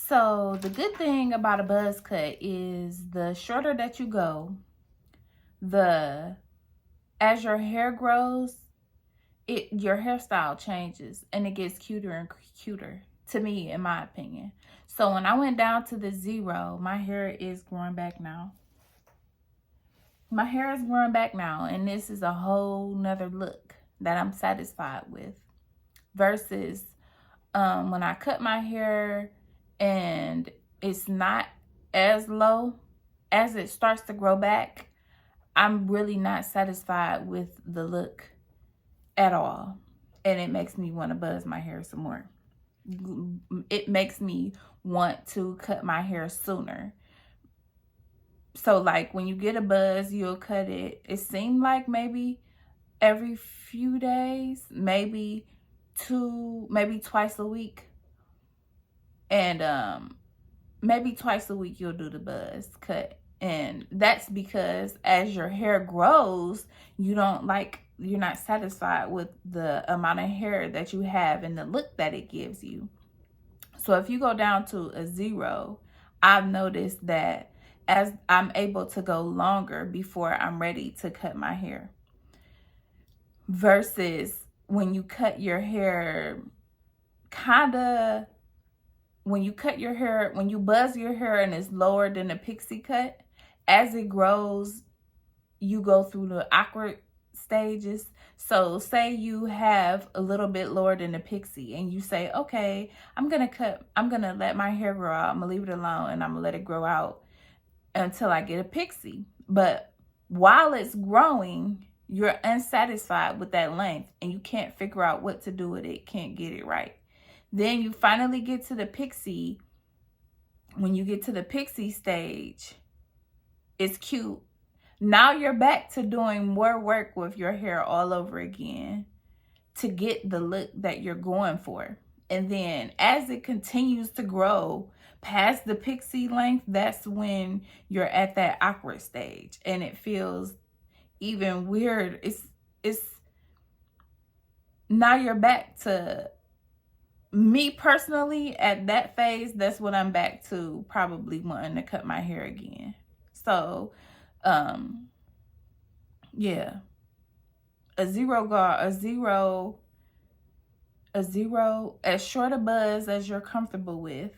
So the good thing about a buzz cut is the shorter that you go, as your hair grows, your hairstyle changes and it gets cuter and cuter, to me, in my opinion. So when I went down to the 0, my hair is growing back now. My hair is growing back now, and this is a whole nother look that I'm satisfied with. Versus when I cut my hair and it's not as low, as it starts to grow back, I'm really not satisfied with the look at all. And it makes me want to buzz my hair some more. It makes me want to cut my hair sooner. So like when you get a buzz, you'll cut it. It seemed like maybe every few days, maybe twice a week. And maybe twice a week you'll do the buzz cut. And that's because as your hair grows, you're not satisfied with the amount of hair that you have and the look that it gives you. So if you go down to a 0, I've noticed that as I'm able to go longer before I'm ready to cut my hair. Versus when you cut your hair, when you buzz your hair and it's lower than a pixie cut, as it grows, you go through the awkward stages. So say you have a little bit lower than a pixie and you say, okay, I'm going to let my hair grow out. I'm going to leave it alone and I'm going to let it grow out until I get a pixie. But while it's growing, you're unsatisfied with that length and you can't figure out what to do with it, can't get it right. Then you finally get to the pixie. When you get to the pixie stage, it's cute. Now you're back to doing more work with your hair all over again to get the look that you're going for. And then as it continues to grow past the pixie length, that's when you're at that awkward stage and it feels even weird. It's now you're back to, me personally, at that phase, that's when I'm back to probably wanting to cut my hair again. So yeah, a 0, as short a buzz as you're comfortable with,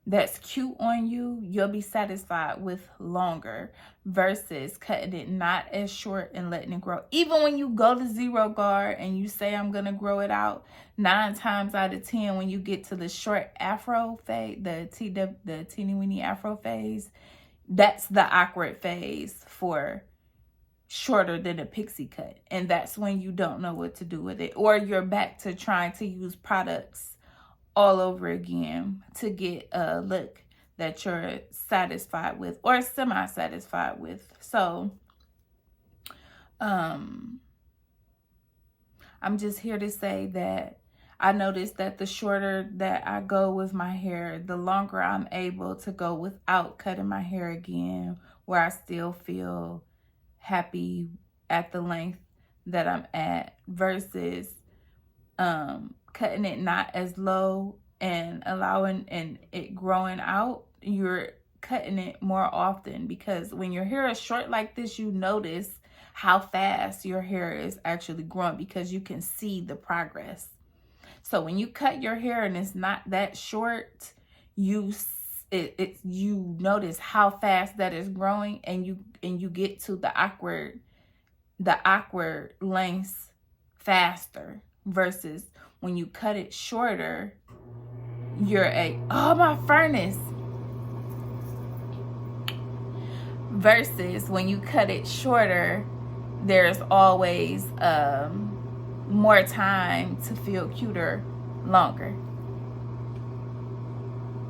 that's cute on you, you'll be satisfied with longer versus cutting it not as short and letting it grow. Even when you go to 0 guard and you say, I'm going to grow it out, 9 times out of 10, when you get to the short afro phase, the teeny weeny afro phase, that's the awkward phase for shorter than a pixie cut. And that's when you don't know what to do with it. Or you're back to trying to use products all over again to get a look that you're satisfied with or semi-satisfied with. So I'm just here to say that I noticed that the shorter that I go with my hair, the longer I'm able to go without cutting my hair again, where I still feel happy at the length that I'm at, versus cutting it not as low and allowing and it growing out. You're cutting it more often because when your hair is short like this, you notice how fast your hair is actually growing because you can see the progress. So when you cut your hair and it's not that short, you notice how fast that is growing, and you get to the awkward lengths faster. Versus when you cut it shorter, my furnace. Versus when you cut it shorter, there's always more time to feel cuter longer.